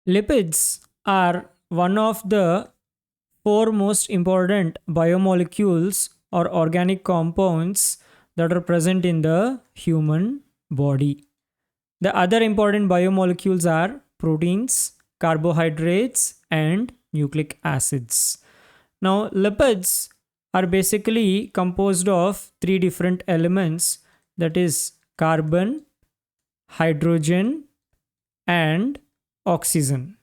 Lipids are one of the four most important biomolecules or organic compounds that are present in the human body. The other important biomolecules are proteins, carbohydrates, and nucleic acids. Now, lipids are basically composed of three different elements, that is, carbon, hydrogen, and oxygen.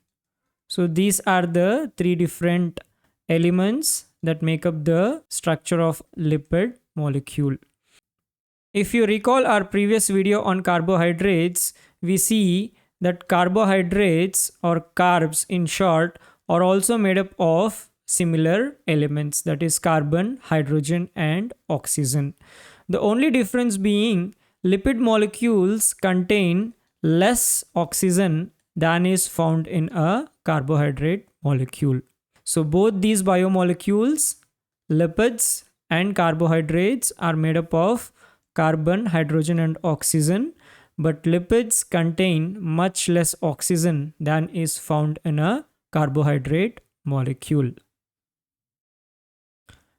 So, these are the three different elements that make up the structure of lipid molecule. If you recall our previous video on carbohydrates, we see that carbohydrates or carbs in short are also made up of similar elements, that is carbon, hydrogen, and oxygen. The only difference being lipid molecules contain less oxygen than is found in a carbohydrate molecule. So both these biomolecules, lipids and carbohydrates, are made up of carbon, hydrogen, and oxygen, but lipids contain much less oxygen than is found in a carbohydrate molecule.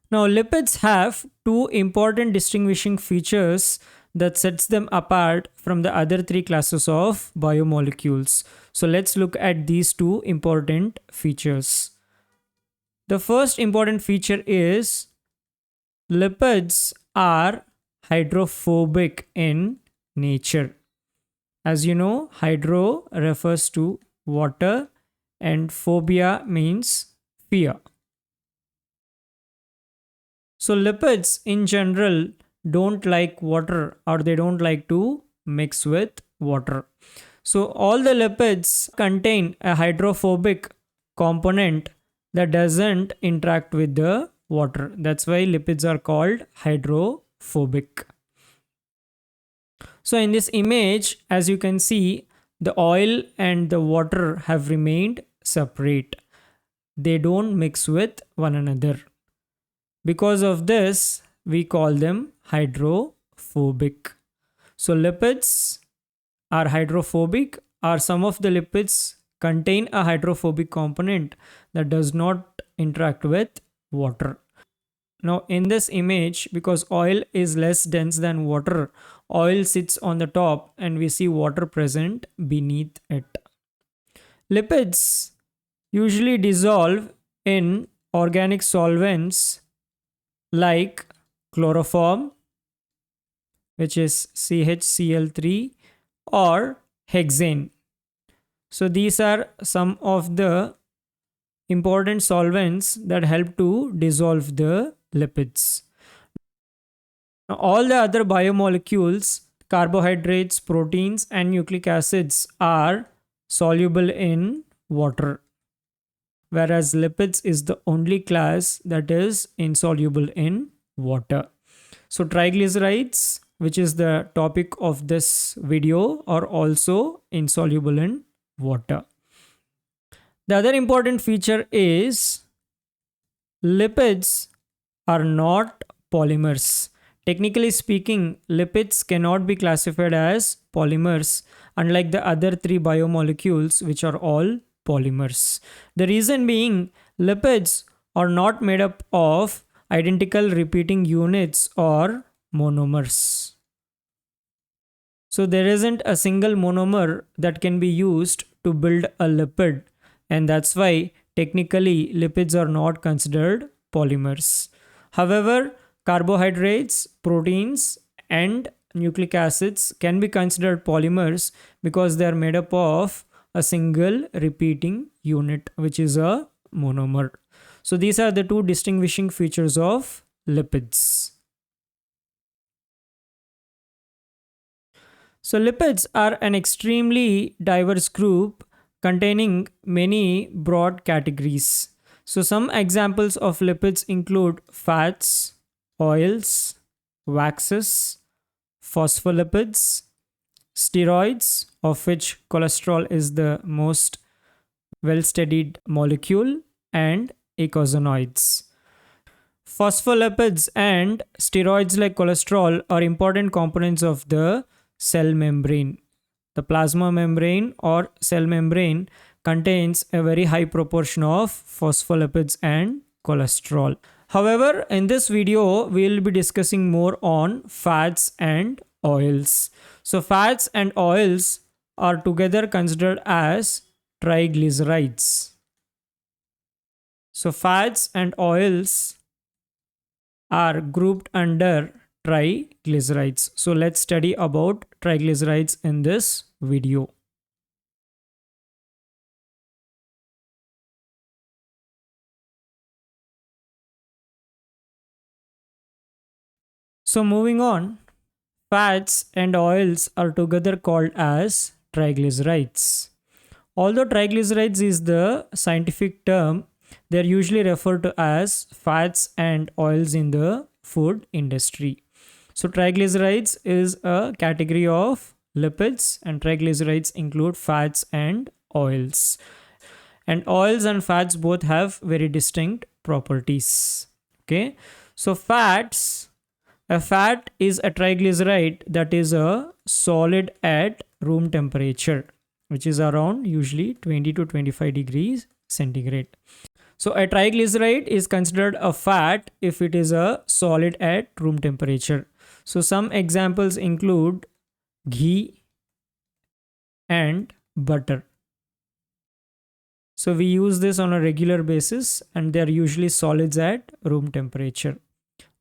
Now, lipids have two important distinguishing features that sets them apart from the other three classes of biomolecules. So let's look at these two important features. The first important feature is lipids are hydrophobic in nature. As you know, hydro refers to water and phobia means fear. So lipids in general don't like water, or they don't like to mix with water. So all the lipids contain a hydrophobic component that doesn't interact with the water. That's why lipids are called hydrophobic. So in this image, as you can see, the oil and the water have remained separate. They don't mix with one another. Because of this, we call them hydrophobic. So lipids are hydrophobic, or some of the lipids contain a hydrophobic component that does not interact with water. Now in this image, because oil is less dense than water, oil sits on the top and we see water present beneath it. Lipids usually dissolve in organic solvents like chloroform, which is CHCl3, or hexane. So these are some of the important solvents that help to dissolve the lipids. Now, all the other biomolecules, carbohydrates, proteins, and nucleic acids are soluble in water, whereas lipids is the only class that is insoluble in water. So triglycerides, which is the topic of this video, are also insoluble in water. The other important feature is lipids are not polymers. Technically speaking, lipids cannot be classified as polymers, unlike the other three biomolecules, which are all polymers. The reason being, lipids are not made up of identical repeating units or monomers. So there isn't a single monomer that can be used to build a lipid, and that's why technically lipids are not considered polymers. However, carbohydrates, proteins, and nucleic acids can be considered polymers because they are made up of a single repeating unit, which is a monomer. So these are the two distinguishing features of lipids. So lipids are an extremely diverse group containing many broad categories. So some examples of lipids include fats, oils, waxes, phospholipids, steroids, of which cholesterol is the most well-studied molecule, and eicosanoids. Phospholipids and steroids like cholesterol are important components of the cell membrane. The plasma membrane or cell membrane contains a very high proportion of phospholipids and cholesterol. However, in this video, we will be discussing more on fats and oils. So fats and oils are together considered as triglycerides. So fats and oils are grouped under triglycerides. So let's study about triglycerides in this video. So moving on, fats and oils are together called as triglycerides. Although triglycerides is the scientific term, they are usually referred to as fats and oils in the food industry. So triglycerides is a category of lipids, and triglycerides include fats and oils. And oils and fats both have very distinct properties. Okay, so a fat is a triglyceride that is a solid at room temperature, which is around usually 20 to 25 degrees centigrade. So a triglyceride is considered a fat if it is a solid at room temperature. So some examples include ghee and butter. So we use this on a regular basis and they are usually solids at room temperature.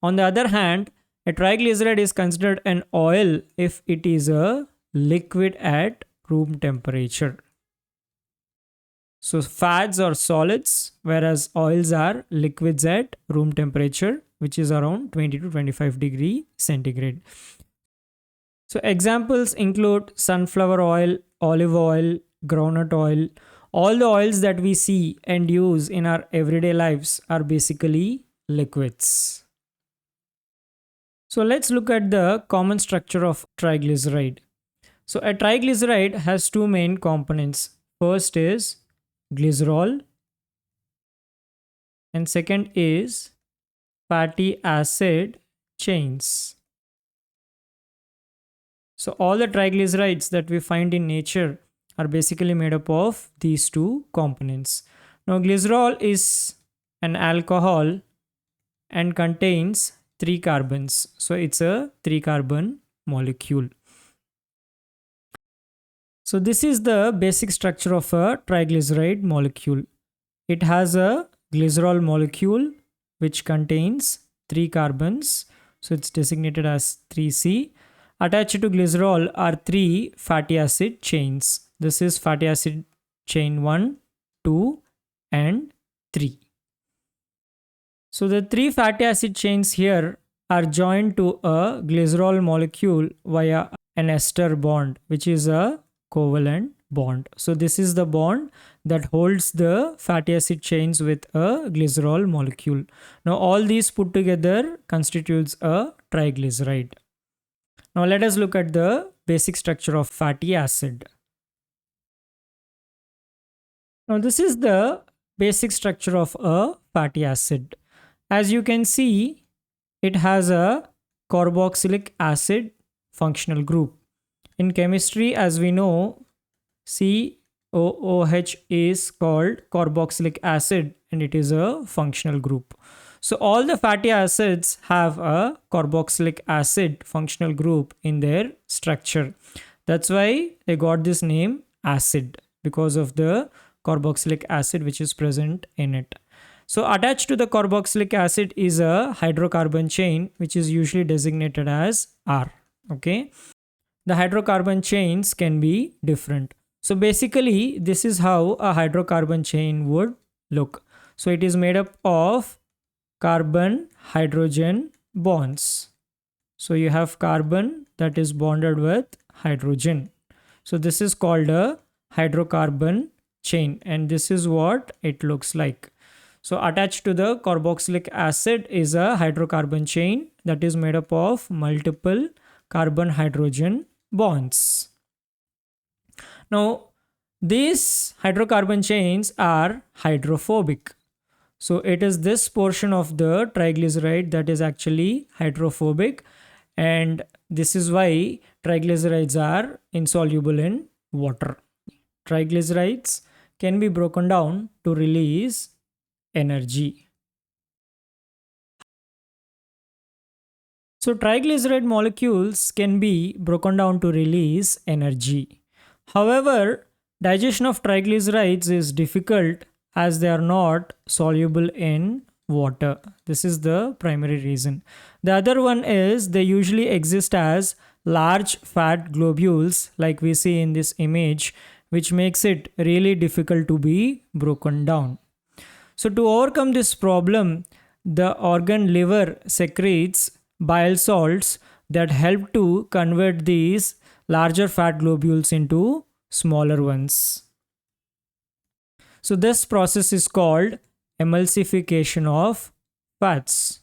On the other hand, a triglyceride is considered an oil if it is a liquid at room temperature. So fats are solids, whereas oils are liquids at room temperature, which is around 20 to 25 degree centigrade. So examples include sunflower oil, olive oil, groundnut oil. All the oils that we see and use in our everyday lives are basically liquids. So let's look at the common structure of triglyceride. So a triglyceride has two main components. First is glycerol and second is fatty acid chains. So all the triglycerides that we find in nature are basically made up of these two components. Now glycerol is an alcohol and contains 3 carbons. So it's a 3-carbon molecule. So this is the basic structure of a triglyceride molecule. It has a glycerol molecule which contains 3 carbons. So it's designated as 3C. Attached to glycerol are 3 fatty acid chains. This is fatty acid chain 1, 2 and 3. So the 3 fatty acid chains here are joined to a glycerol molecule via an ester bond, which is a covalent bond. So this is the bond that holds the fatty acid chains with a glycerol molecule. Now all these put together constitutes a triglyceride. Now let us look at the basic structure of fatty acid. Now this is the basic structure of a fatty acid. As you can see, it has a carboxylic acid functional group. In chemistry, as we know, COOH is called carboxylic acid and it is a functional group. So all the fatty acids have a carboxylic acid functional group in their structure. That's why they got this name acid, because of the carboxylic acid which is present in it. So attached to the carboxylic acid is a hydrocarbon chain which is usually designated as R. Okay. The hydrocarbon chains can be different. So basically this is how a hydrocarbon chain would look. So it is made up of carbon hydrogen bonds. So you have carbon that is bonded with hydrogen. So this is called a hydrocarbon chain and this is what it looks like. So attached to the carboxylic acid is a hydrocarbon chain that is made up of multiple carbon hydrogen bonds. Now these hydrocarbon chains are hydrophobic. So it is this portion of the triglyceride that is actually hydrophobic, and this is why triglycerides are insoluble in water. Triglycerides can be broken down to release energy. So triglyceride molecules can be broken down to release energy. However, digestion of triglycerides is difficult as they are not soluble in water. This is the primary reason. The other one is they usually exist as large fat globules like we see in this image, which makes it really difficult to be broken down. So to overcome this problem, the organ liver secretes bile salts that help to convert these larger fat globules into smaller ones. So this process is called emulsification of fats.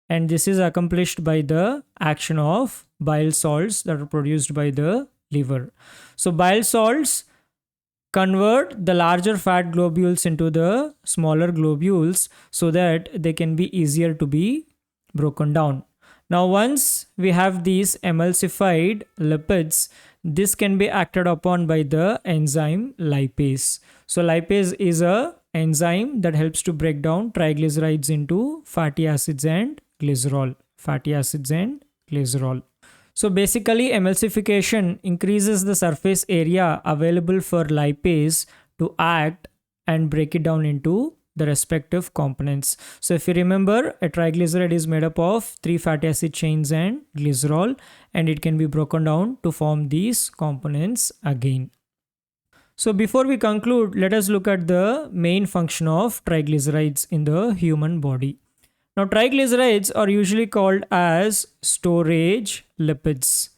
And this is accomplished by the action of bile salts that are produced by the liver. So bile salts convert the larger fat globules into the smaller globules so that they can be easier to be broken down. Now once we have these emulsified lipids, this can be acted upon by the enzyme lipase. So lipase is a enzyme that helps to break down triglycerides into fatty acids and glycerol. So basically emulsification increases the surface area available for lipase to act and break it down into the respective components. So if you remember, a triglyceride is made up of 3 fatty acid chains and glycerol, and it can be broken down to form these components again. So before we conclude, let us look at the main function of triglycerides in the human body. Now triglycerides are usually called as storage lipids.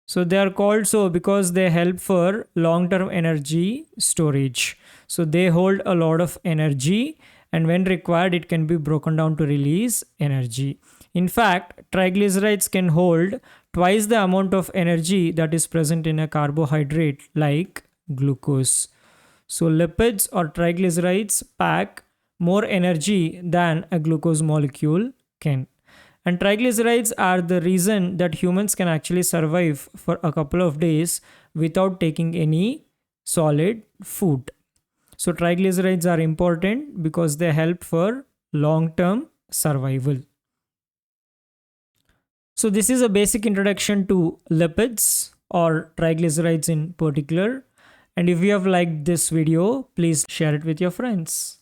So they are called so because they help for long-term energy storage. So they hold a lot of energy, and when required it can be broken down to release energy. In fact, triglycerides can hold twice the amount of energy that is present in a carbohydrate like glucose. So lipids or triglycerides pack more energy than a glucose molecule can. And triglycerides are the reason that humans can actually survive for a couple of days without taking any solid food. So triglycerides are important because they help for long-term survival. So this is a basic introduction to lipids or triglycerides in particular. And if you have liked this video, please share it with your friends.